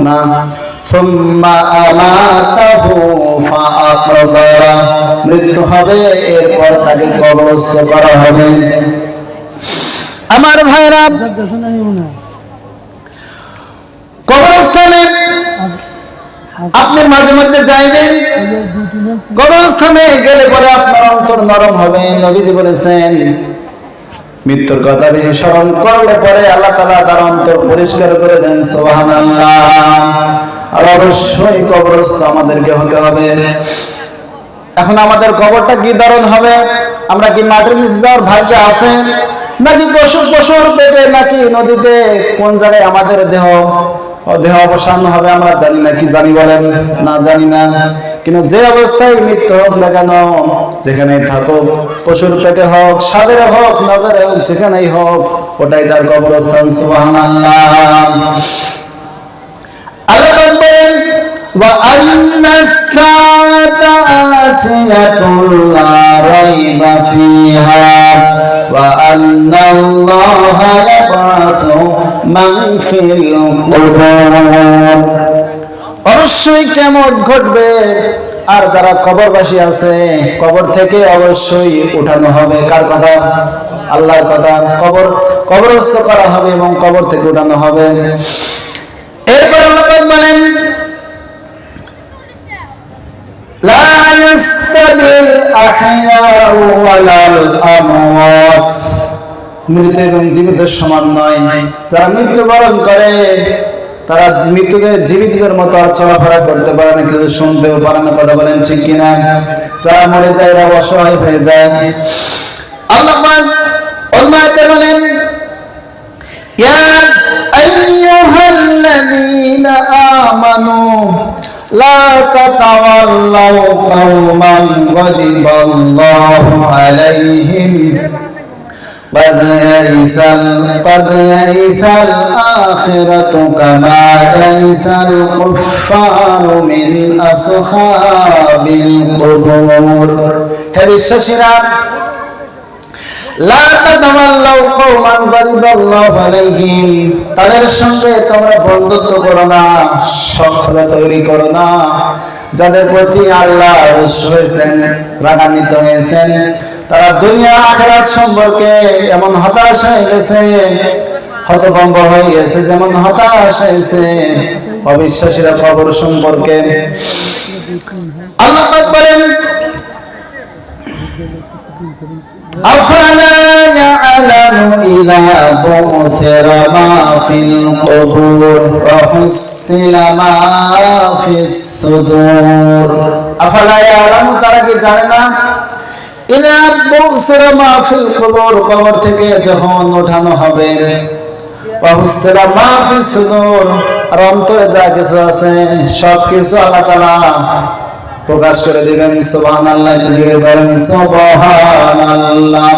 না। সুম্মা আমাতাহু ফাআকবারা, মৃত্যু হবে, এরপর তাকে কবরস্থ করা হবে। আমার ভাইরা, কবরস্থানে আপনি মাঝে মধ্যে যাইবেন, কবরস্থানে গেলে পরে আপনার অন্তর নরম হবে। নবীজি বলেছেন, মৃত্যুর কথা বেশি স্মরণ করলে পরে আল্লাহ তাআলা তার অন্তর পরিষ্কার করে দেন। সুবহানাল্লাহ। আর অবশ্যই কবরস্থ আমাদেরকে হতে হবে। এখন আমাদের কবরটা কি ধরন হবে? আমরা কি মাটির নিচে যাওয়ার ভাগ্যে আছে, নাকি পশুর পেটে, নাকি নদীতে? কোন জায়গায় আমাদের দেহ অবসান হবে আমরা জানি না। কি জানি বলেন? না, জানি না। কিন্তু যে অবস্থায় মৃত্যু হোক না কেন, যেখানেই থাকুক, পশুর পেটে হোক, সাগরে হোক, নগরে হোক, যেখানেই হোক, ওটাই তার কবরস্থান। সুবহানাল্লাহ। আল্লাহ বলেন, ওয়া আন্নাস সাআতা আতিয়াতুন লা রাইবা ফিহা ওয়া আন্নাল্লাহা ইয়াবআসু মান ফিল কুবুর। অবশ্যই কিয়ামত ঘটবে, আর যারা কবরবাসী আছে কবর থেকে অবশ্যই উঠানো হবে। কার কথা? আল্লাহর কথা। কবরস্থ করা হবে এবং কবর থেকে উঠানো হবে। এরপর আল্লাহ পাক বলেন, লা ইয়াস্তাবিল আহইয়াউ ওয়ালাল আমওয়াত, মৃত এবং জীবিতের সমান নয়। যারা মৃত্যুবরণ করে তারা জীবিতদের মতো আর চলাফেরা করতে পারে না, কিছু শুনতেও পারে না। কথা বলেন ঠিক কিনা? যারা মরে যায় এরা অসহায় হয়ে যায়। আল্লাহ পাক অন্য আয়াতে বলেন, ইয়া আইয়ুহাল্লাযীনা আমানু লা তাতাওয়াল্লাউ কওমান গাদিবাল্লাহু আলাইহিম قد يئس الآخرة كما يئس الكفار من أصحاب القبور। হে বিশ্বাসীরা, লা তাতাওয়াল্লাউ কওমান গাদিবাল্লাহু আলাইহিম, তাদের সঙ্গে তোমরা বন্ধুত্ব করো না, সখ্যতা তৈরি করো না, যাদের প্রতি আল্লাহ রুষ্ট হয়েছেন, রাগান্বিত হয়েছেন। তারা দুনিয়া আখিরাত সম্পর্কে এমন হতাশ হয়ে গেছে, হতভম্ব হয়ে গেছে, যেমন হতাশ হয়েছে অবিশ্বাসীরা কবর সম্পর্কে। আল্লাহ পাক বলেন, আফালা ইয়ালামু ইযা বু'থিরা মা ফিল কুবুর ওয়া হুসিলা মা ফিস সুদূর। আফালা ইয়ালামু, তারা কি জানে না? ইযা বু'থিরা মা ফিল কুবুর, কবর থেকে যখন ওঠানো হবে, ওয়া হুসিলা মা ফিস সুদূর, আর অন্তরে যা কিছু আছে সবকিছু আল্লাহ তাআলা প্রকাশ করে দিবেন। সুবহানাল্লাহ। জিকির করেন সুবহানাল্লাহ,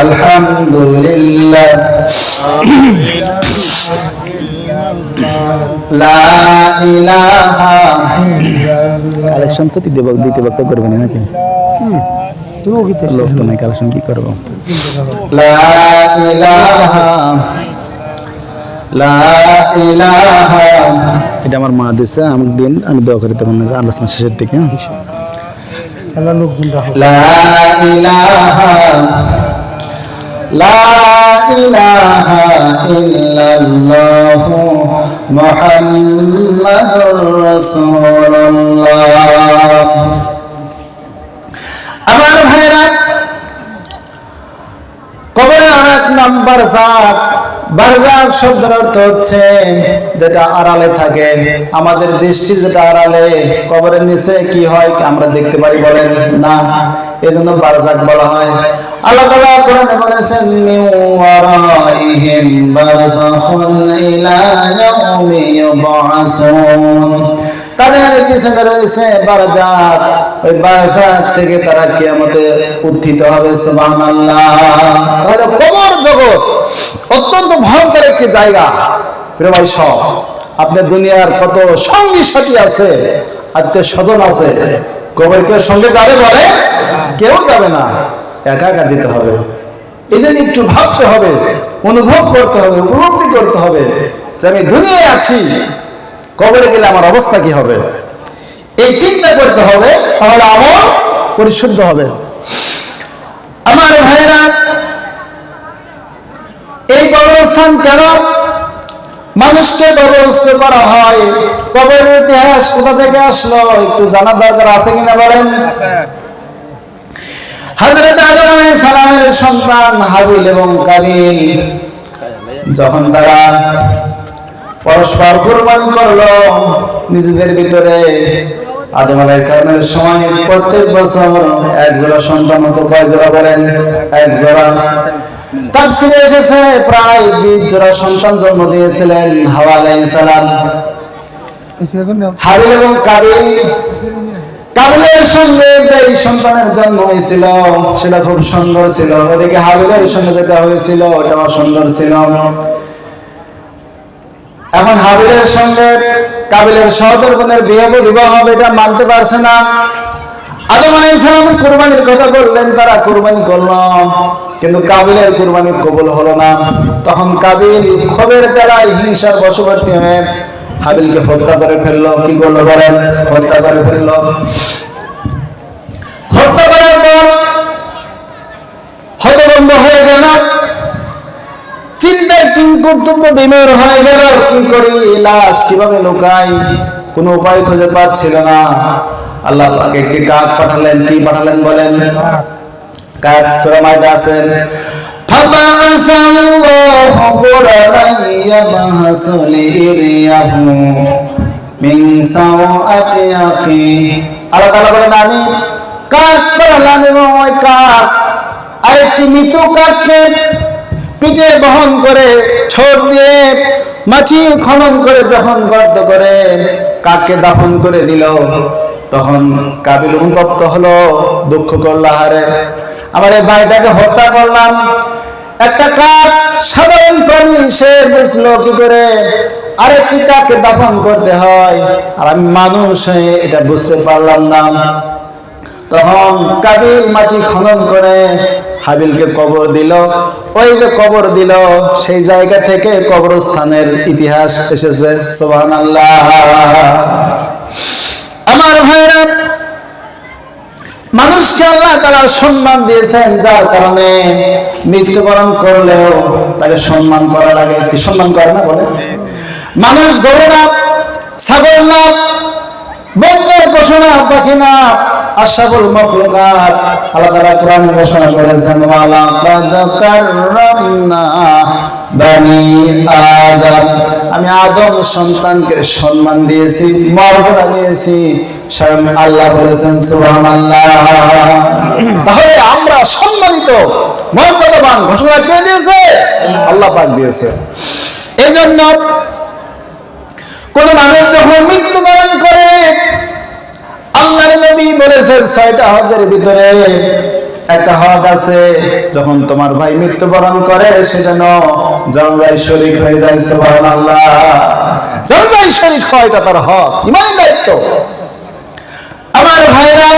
আলহামদুলিল্লাহ, লা ইলাহা। কালেকশন তো দিতে বক্ত করবেন নাকি? লোক তো নাই, কালেকশন কি করবো? লা ইলাহা, লা ইলাহা। এটা আমার মা দিছে আমাকে দিন, আমি দোয়া করি তখন আলোচনা শেষের দিকে। লা ইলাহা, লা ইলাহা ইল্লাল্লাহু মুহাম্মাদুর রাসূলুল্লাহ। আমার ভাইরা, কবরের আরেক নাম বারযাক। বারযাক শব্দের অর্থ হচ্ছে যেটা আড়ালে থাকে, আমাদের দৃষ্টির যেটা আড়ালে। কবরের নিচে কি হয় আমরা দেখতে পারি বলেন? না, এজন্য বারযাক বলা হয়। আল্লাহ তাআলা কোরআনে বলেছেন, মিন ওয়ারাইহিম বারযাখুন ইলা ইয়াউমি ইউবআসুন, তাদের পিছনে রয়েছে বারযাক, ওই বারযাক থেকে তারা কিয়ামতে উত্থিত হবে। সুবহানাল্লাহ। তাহলে কবর জগৎ অত্যন্ত ভয়ঙ্কর একটি জায়গা। প্রিয় ভাই সব, আপনার দুনিয়ার কত সঙ্গী সাথী আছে, আত্মীয় স্বজন আছে, কবর কেউ সঙ্গে যাবে বলে? কেউ যাবে না, একা একা যেতে হবে। এই জন্য একটু ভাবতে হবে, অনুভব করতে হবে, উপলব্ধি করতে হবে যে আমি দুনিয়ায় আছি, কবরে গেলে আমার অবস্থা কি হবে, এই চিন্তা করতে হবে, তাহলে আমল পরিশুদ্ধ হবে। আমার ভাইরা, এই কবরস্থান কেন মানুষকে কবরস্থ করা হয়, কবরের ইতিহাস কোথা থেকে আসলো একটু জানার দরকার আছে কিনা বলেন? হযরত আদম আলাইহিস সালামের সন্তান হাবিল এবং কাবিল যখন তারা পরস্পর কুরবানি করলো নিজেদের ভিতরে, আদম আলাইহিস সালামের সময় প্রত্যেক বছর এক জোড়া সন্তান হতো। কয় জোড়া বলেন? এক জোড়া। তাফসীরে এসেছে প্রায় 20 জোড়া সন্তান জন্ম দিয়েছিলেন হাওয়া আলাইহিস সালাম। হাবিল এবং কাবিল, কাবিলের সঙ্গে যে সন্তানের জন্ম হয়েছিল সেটা খুব সুন্দর ছিল, ওদিকে হাবিলের সঙ্গে যেটা হয়েছিল ওটাও সুন্দর ছিল। এখন হাবিলের সঙ্গে কাবিলের সহোদর বোনের বিবাহ হবে এটা মানতে পারছে না। আদম আলাইহিস সালাম কুরবানির কথা বললেন, তারা কুরবানি করলো, কিন্তু কাবিলের কুরবানি কবুল হলো না। তখন কাবিল ক্ষোভের জ্বালায় হিংসার বশবর্তী হয়ে হাবিলকে হত্যা করে ফেললো। কি করলো বলেন? হত্যা করে ফেললো। হত্যা করার পর হতভম্ব হয়ে গেল, চিন্তায় কিংকর্তব্য বিমূঢ় হয়ে গেল। কি করি, লাশ কিভাবে লুকাই, কোনো উপায় খুঁজে পাচ্ছিল না। আল্লাহ পাক একটি কাক পাঠালেন। কি পাঠালেন বলেন? কাক। সূরা মাইদা আছে, ফাবাসাল্লাহু গুরাবান ইয়াবহাসু লিরিয়াহু মিন সাওআতি আখি। আল্লাহ তাআলা বলেন, আমি কাক পাঠালাম এবং ওই কাক আরেকটি মৃত কাককে পিঠে বহন করে ঠোঁট দিয়ে মাটি খনন করে যখন গর্ত করে কাককে দাফন করে দিল, তখন কাবিল অনুতপ্ত হলো, দুঃখ করল, হারে আমার এই ভাইটাকে হত্যা করলাম। একটা কাক সাধারণ প্রাণী, সে বুঝলো কি করে আরেকটি কাককে দাফন করতে হয়, আর আমি মানুষ হয়ে এটা বুঝতে পারলাম না। তখন কাবিল মাটি খনন করে হাবিলকে কবর দিল। ওই যে কবর দিল, সেই জায়গা থেকে কবরস্থানের ইতিহাস এসেছে। সুবহানাল্লাহ। আমার ভাইরা, মানুষকে আল্লাহ তাআলা সম্মান দিয়েছেন, যার কারণে মৃত্যুবরণ করলেও তাকে সম্মান করা লাগে। কি সম্মান করে না বলে? মানুষ গরু না, ছাগল না, বন্ধের পশু না, পাখি না, আশরাফুল মাখলুকাত। আল্লাহ তাআলা কোরআনে ঘোষণা করেছেন, ওয়ালাকাদ কাররামনা বানি আদম, আমি আদম সন্তানকে সম্মান দিয়েছি, মর্যাদা দিয়েছি। স্বয়ং আল্লাহ বলেছেন, সুবহানাল্লাহ। তাহলে আমরা সম্মানিত, মর্যাদাবান, ঘোষণা কে দিয়েছে? আল্লাহ পাক দিয়েছে। এজন্য কোন মানুষ যখন মৃত্যুবরণ করে, আল্লাহর নবী বলেছেন 6টা হকের ভিতরে একটা হক আছে, যখন তোমার ভাই মৃত্যুবরণ করে সে যেন জানাজায় শরীক হয়ে যায়। সুবহানাল্লাহ। জানাজায় শরীক হয়, এটা তার হক, ইমানি দায়িত্ব। আমার ভাইরা,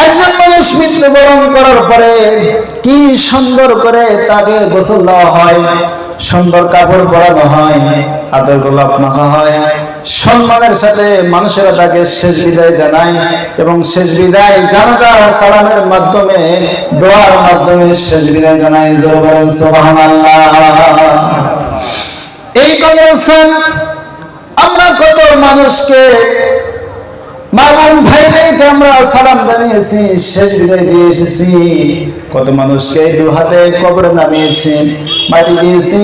একজন মানুষ মৃত্যুবরণ করার পরে কি সুন্দর করে তাকে গোসল দেওয়া হয়, সুন্দর কাপড় পরানো হয়, আদর গোলাপ মাখা হয়, সম্মানের সাথে মানুষেরা তাকে শেষ বিদায় জানায়, এবং শেষ বিদায় জানাজা সালামের মাধ্যমে, দোয়ার মাধ্যমে শেষ বিদায় জানায়। জোরে বলেন সুবহানাল্লাহ। এই কবরস্থান আমরা কত মানুষকে, মামুন ভাইদেরকে আমরা সালাম জানিয়েছি, শেষ বিদায় দিয়ে এসেছি। কত মানুষকে দু হাতে কবরে নামিয়েছি, মাটি দিয়েছি।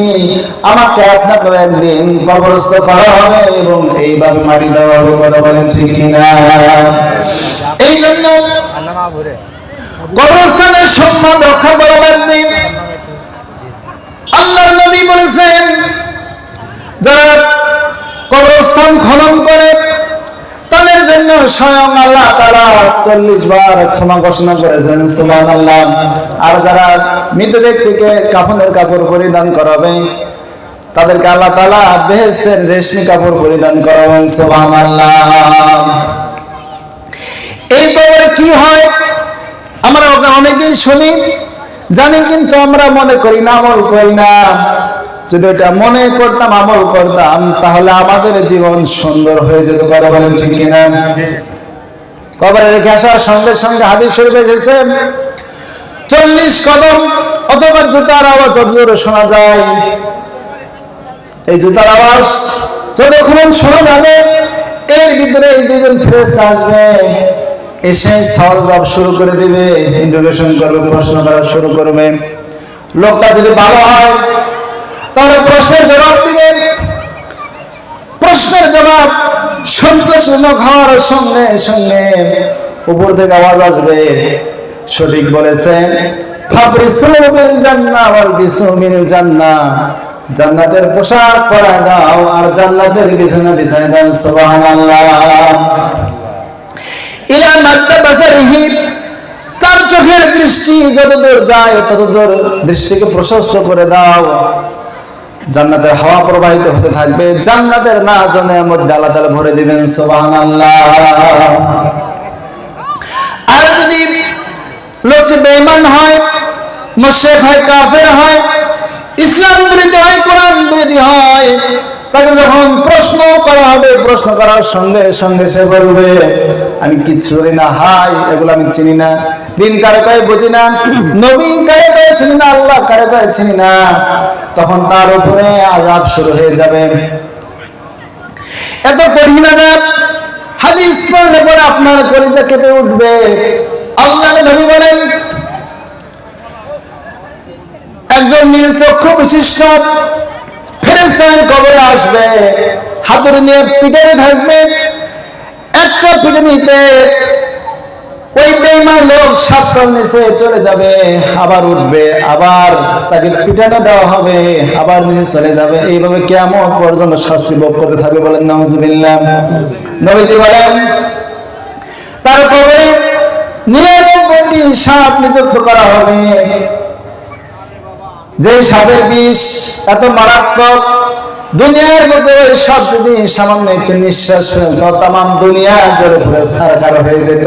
আমাকে আপনাকে একদিন কবরস্থ করা হবে এবং এইভাবে মাটি দেওয়া হবে। কথা বলেন ঠিক কিনা? এই জন্য কবরস্থানের সম্মান রক্ষা করা লাগবে। আল্লাহর নবী বলেছেন, যারা কবরস্থান খনন করে তাদের জন্য স্বয়ং আল্লাহ তাআলা 40 বার ক্ষমা ঘোষণা করেছেন। সুবহানাল্লাহ। আর যারা মৃত ব্যক্তিকে কাফনের কাপড় পরিধান করাবে, তাদেরকে আল্লাহ তাআলা বেহেশতের রেশমি কাপড় পরিধান করাবেন। সুবহানাল্লাহ। এই কবরে কি হয় আমরা অনেকেই শুনি, জানি, কিন্তু আমরা মনে করি না, আমল করি না। যদি ওটা মনে করতাম, আমল করতাম, তাহলে আমাদের জীবন সুন্দর হয়ে যেত। কথা বলেন ঠিক কিনা? কবরে রেখে আসার সঙ্গে সঙ্গে হাদিস শরীফে এসেছে 40 কদম অথবা জুতার আওয়াজ যতদূর শোনা যায়, এই জুতার আওয়াজ যতক্ষণ শোনা যাবে এর ভিতরে এই দুজন ফেরেশতা আসবে, এসে সওয়াল জবাব শুরু করে দিবে, ইন্টারোগেশন করবে, প্রশ্ন করা শুরু করবে। লোকটা যদি ভালো হয় তাহলে প্রশ্নের জবাব দিবে, প্রশ্নের জবাব সন্তোষজনক হওয়ার সঙ্গে সঙ্গে উপর থেকে আওয়াজ আসবে, সঠিক বলেছেন, ফাবরিসুবিল জান্নাহ ওয়াল বিসুমিল জান্নাহ, জান্নাতের পোশাক পরায় দাও আর জান্নাতের বিছানা বিছায় দাও। সুবহানাল্লাহ। ইলা মাদ্দা বাসারিহি, তার চোখের দৃষ্টি যতদূর যায় ততদূর দৃষ্টিকে প্রশস্ত করে দাও, জান্নাতের হাওয়া প্রবাহিত হতে থাকবে, জান্নাতের নাজনের মধ্যে আল্লাহ তাআলা ভরে দিবেন। সুবহানাল্লাহ। আর যদি লোকটি বেঈমান হয়, মুশরিক হয়, কাফের হয়, ইসলাম বিরোধী হয়, কোরআন বিরোধী হয়, তাকে যখন প্রশ্ন করা হবে, প্রশ্ন করার সঙ্গে সঙ্গে সে বলবে আমি কিচ্ছু জানি না, হাই এগুলো আমি চিনি না, দিন কারে কয় বুঝি না, নবী কারে কয় চিনি না, আল্লাহ কারে কয় চিনি না, তখন তার উপরে আযাব শুরু হয়ে যাবে। এত কঠিন আযাব, হাদিস পড়লে পরে আপনার কলিজা কেঁপে উঠবে। আল্লাহর নবী বলেন, একজন নীল চক্ষু বিশিষ্ট ফেরেশতা কবরে আসবে, হাতুড়ি নিয়ে পিটারে থাকবে, একটা পিটুনিতে ওই বেঈমান লোক 7 তল নিচে চলে যাবে, আবার উঠবে, আবার তাকে পিটানো দেওয়া হবে, আবার নিচে চলে যাবে, এইভাবে কিয়ামত পর্যন্ত শাস্তি ভোগ করতে থাকবে। বলেন নাউজুবিল্লাহ। নবীজি বলেন তার কবরে 99টি সাপ নিযুক্ত করা হবে, যে সাপের বিষ এত মারাত্মক, দুনিয়ার মধ্যে ওই সাপ যদি সামান্য একটু নিঃশ্বাস ফেলতো তামাম দুনিয়া জলে পুরো ছারখার হয়ে যেত।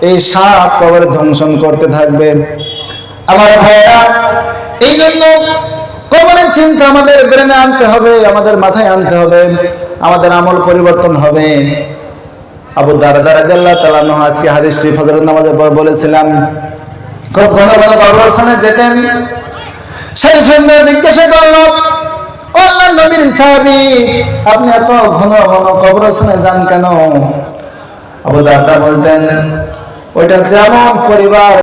এই সাপ কবরে ধ্বংসন করতে থাকবে। আমার ভাইরা, এই জন্য কবরের চিন্তা আমাদের ব্রেনে আনতে হবে, আমাদের মাথায় আনতে হবে, আমাদের আমল পরিবর্তন হবে। আবু দারদা রাদিয়াল্লাহু তাআলা আনহু, আজকে হাদিসটি ফজরের নামাজের পর বলেছিলাম, খুব ঘন ঘন কবরস্থানে যেতেন। সেই সঙ্গে জিজ্ঞাসা করল, আল্লাহর নবীর সাহাবী, আপনি এত ঘন ঘন কবরস্থানে যান কেন? আবু দারদা বলতেন, ওইটা যেমন পরিবার